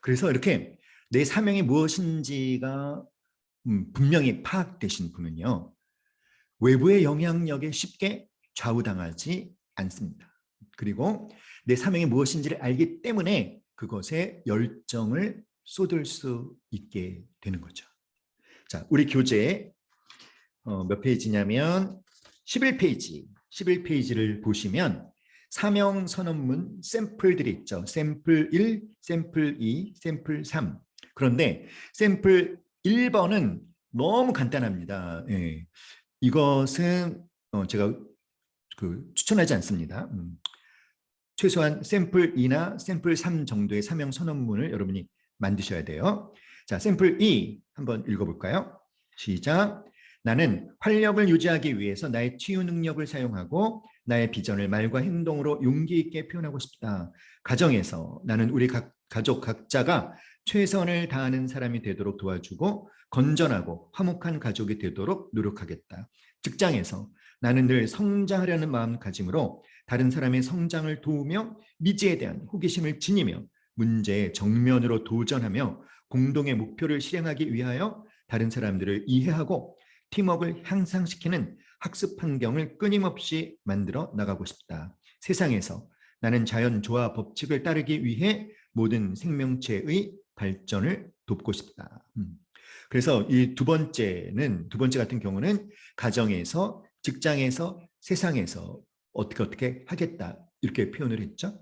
그래서 이렇게 내 사명이 무엇인지가 분명히 파악되신 분은요. 외부의 영향력에 쉽게 좌우당하지 않습니다. 그리고 내 사명이 무엇인지를 알기 때문에 그것에 열정을 쏟을 수 있게 되는 거죠. 자, 우리 교재 몇 페이지냐면 11페이지를 보시면 사명 선언문 샘플들이 있죠. 샘플 1, 샘플 2, 샘플 3. 그런데 샘플 1번은 너무 간단합니다. 예. 이것은 제가 추천하지 않습니다. 최소한 샘플 2나 샘플 3 정도의 사명 선언문을 여러분이 만드셔야 돼요. 자, 샘플 2 한번 읽어볼까요? 시작. 나는 활력을 유지하기 위해서 나의 치유 능력을 사용하고 나의 비전을 말과 행동으로 용기 있게 표현하고 싶다. 가정에서 나는 우리 가족 각자가 최선을 다하는 사람이 되도록 도와주고 건전하고 화목한 가족이 되도록 노력하겠다. 직장에서 나는 늘 성장하려는 마음가짐으로 다른 사람의 성장을 도우며 미지에 대한 호기심을 지니며 문제에 정면으로 도전하며 공동의 목표를 실행하기 위하여 다른 사람들을 이해하고 팀워크를 향상시키는 학습 환경을 끊임없이 만들어 나가고 싶다. 세상에서 나는 자연 조화 법칙을 따르기 위해 모든 생명체의 발전을 돕고 싶다. 그래서 이 두 번째 같은 경우는 가정에서, 직장에서, 세상에서 어떻게 하겠다 이렇게 표현을 했죠.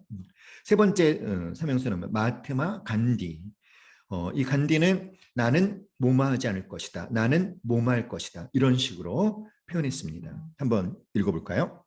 세 번째 사명선언은 마하트마 간디. 이 간디는 나는 모마하지 않을 것이다. 나는 모마할 것이다. 이런 식으로 표현했습니다. 한번 읽어볼까요?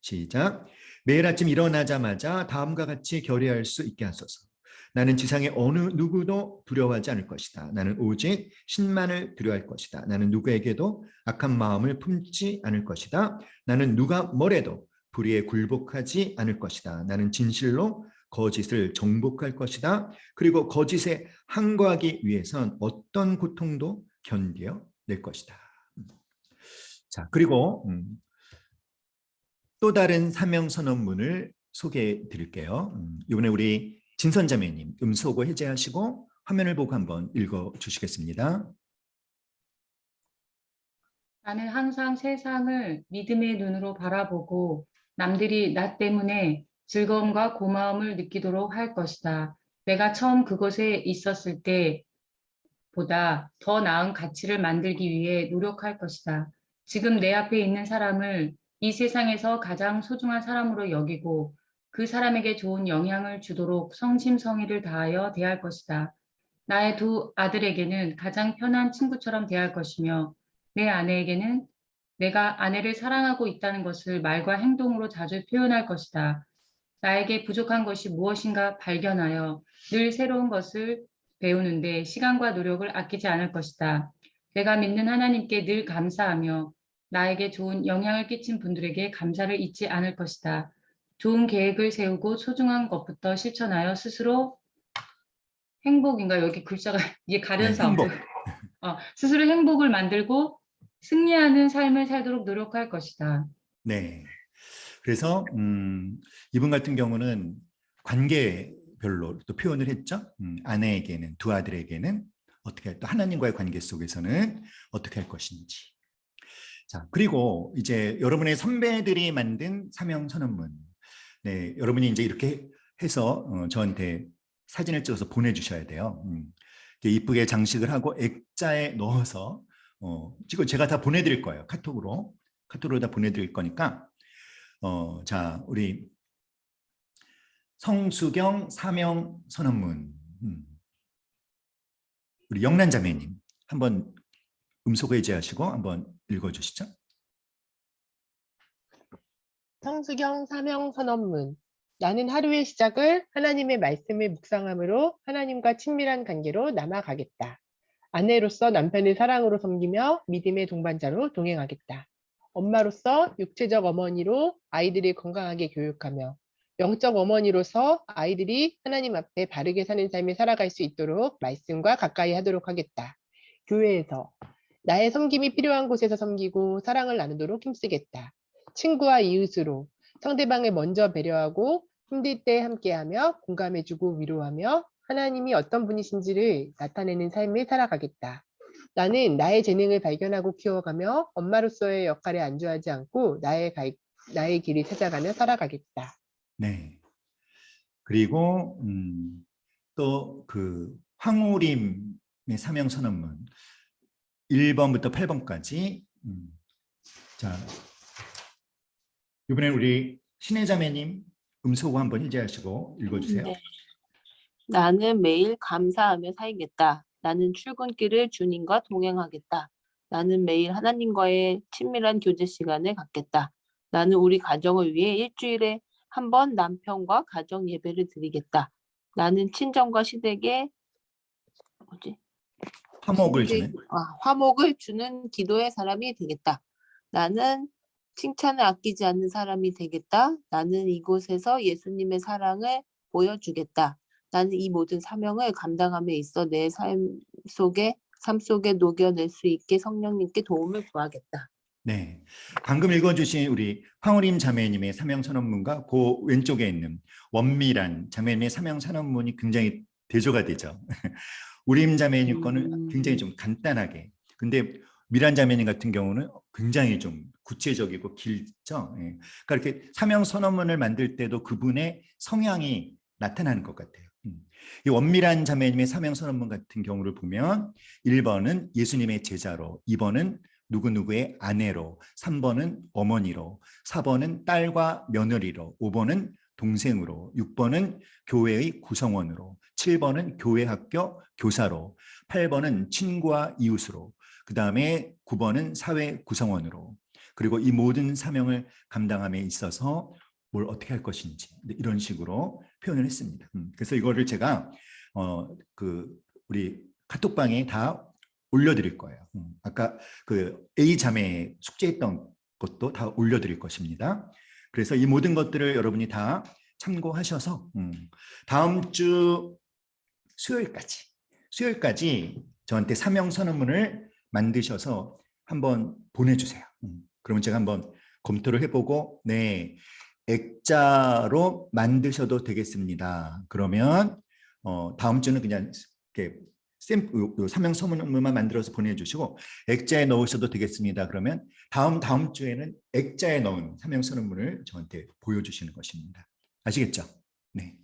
시작. 매일 아침 일어나자마자 다음과 같이 결의할 수 있게 하소서. 나는 지상의 어느 누구도 두려워하지 않을 것이다. 나는 오직 신만을 두려워할 것이다. 나는 누구에게도 악한 마음을 품지 않을 것이다. 나는 누가 뭐래도 불의에 굴복하지 않을 것이다. 나는 진실로 거짓을 정복할 것이다. 그리고 거짓에 항거하기 위해선 어떤 고통도 견뎌낼 것이다. 자, 그리고 또 다른 사명 선언문을 소개해 드릴게요. 이번에 우리 진선자매님 음소거 해제하시고 화면을 보고 한번 읽어 주시겠습니다. 나는 항상 세상을 믿음의 눈으로 바라보고 남들이 나 때문에 즐거움과 고마움을 느끼도록 할 것이다. 내가 처음 그곳에 있었을 때보다 더 나은 가치를 만들기 위해 노력할 것이다. 지금 내 앞에 있는 사람을 이 세상에서 가장 소중한 사람으로 여기고 그 사람에게 좋은 영향을 주도록 성심성의를 다하여 대할 것이다. 나의 두 아들에게는 가장 편한 친구처럼 대할 것이며 내 아내에게는 내가 아내를 사랑하고 있다는 것을 말과 행동으로 자주 표현할 것이다. 나에게 부족한 것이 무엇인가 발견하여 늘 새로운 것을 배우는데 시간과 노력을 아끼지 않을 것이다. 내가 믿는 하나님께 늘 감사하며 나에게 좋은 영향을 끼친 분들에게 감사를 잊지 않을 것이다. 좋은 계획을 세우고 소중한 것부터 실천하여 스스로 행복인가 여기 글자가 이게 가려서 행복. 스스로 행복을 만들고 승리하는 삶을 살도록 노력할 것이다. 네. 그래서 이분 같은 경우는 관계별로 또 표현을 했죠. 아내에게는, 두 아들에게는 어떻게 또 하나님과의 관계 속에서는 어떻게 할 것인지. 자, 그리고 이제 여러분의 선배들이 만든 사명 선언문. 네, 여러분이 이제 이렇게 해서 저한테 사진을 찍어서 보내주셔야 돼요. 이쁘게 장식을 하고 액자에 넣어서 지금 제가 다 보내드릴 거예요. 카톡으로 다 보내드릴 거니까 자, 우리 성수경 사명 선언문 우리 영란 자매님 한번 음소거 해제하시고 한번 읽어주시죠. 성수경 사명 선언문. 나는 하루의 시작을 하나님의 말씀을 묵상함으로 하나님과 친밀한 관계로 남아가겠다. 아내로서 남편의 사랑으로 섬기며 믿음의 동반자로 동행하겠다. 엄마로서 육체적 어머니로 아이들을 건강하게 교육하며 영적 어머니로서 아이들이 하나님 앞에 바르게 사는 삶을 살아갈 수 있도록 말씀과 가까이 하도록 하겠다. 교회에서 나의 섬김이 필요한 곳에서 섬기고 사랑을 나누도록 힘쓰겠다. 친구와 이웃으로 상대방을 먼저 배려하고 힘들 때 함께하며 공감해주고 위로하며 하나님이 어떤 분이신지를 나타내는 삶을 살아가겠다. 나는 나의 재능을 발견하고 키워가며 엄마로서의 역할에 안주하지 않고 나의 길을 찾아가며 살아가겠다. 네. 그리고 또 그 황우림의 사명 선언문 1번부터 8번까지 자, 이번에 우리 신혜자매님 음소거 한번 해제하시고 읽어주세요. 네. 나는 매일 감사하며 살겠다. 나는 출근길을 주님과 동행하겠다. 나는 매일 하나님과의 친밀한 교제 시간을 갖겠다. 나는 우리 가정을 위해 일주일에 한 번 남편과 가정 예배를 드리겠다. 나는 친정과 시댁에 화목을 주는 기도의 사람이 되겠다. 나는 칭찬을 아끼지 않는 사람이 되겠다. 나는 이곳에서 예수님의 사랑을 보여주겠다. 나는 이 모든 사명을 감당함에 있어 내 삶 속에 녹여낼 수 있게 성령님께 도움을 구하겠다. 네, 방금 읽어주신 우리 황우림 자매님의 사명 선언문과 그 왼쪽에 있는 원미란 자매님의 사명 선언문이 굉장히 대조가 되죠. 우림 자매님 거는 굉장히 좀 간단하게, 근데 미란 자매님 같은 경우는 굉장히 좀 구체적이고 길죠. 예. 그러니까 이렇게 사명 선언문을 만들 때도 그분의 성향이 나타나는 것 같아요. 이 원미란 자매님의 사명 선언문 같은 경우를 보면 1번은 예수님의 제자로, 2번은 누구누구의 아내로, 3번은 어머니로, 4번은 딸과 며느리로, 5번은 동생으로, 6번은 교회의 구성원으로, 7번은 교회 학교 교사로, 8번은 친구와 이웃으로, 그 다음에 9번은 사회 구성원으로, 그리고 이 모든 사명을 감당함에 있어서 뭘 어떻게 할 것인지 이런 식으로 표현을 했습니다. 그래서 이거를 제가 우리 카톡방에 다 올려드릴 거예요. 아까 그 A 자매 숙제했던 것도 다 올려드릴 것입니다. 그래서 이 모든 것들을 여러분이 다 참고하셔서 다음 주 수요일까지 저한테 사명 선언문을 만드셔서 한번 보내주세요. 그러면 제가 한번 검토를 해보고 네, 액자로 만드셔도 되겠습니다. 그러면 다음 주는 그냥 이렇게 사명 선언문만 만들어서 보내주시고 액자에 넣으셔도 되겠습니다. 그러면 다음 주에는 액자에 넣은 사명 선언문을 저한테 보여주시는 것입니다. 아시겠죠? 네.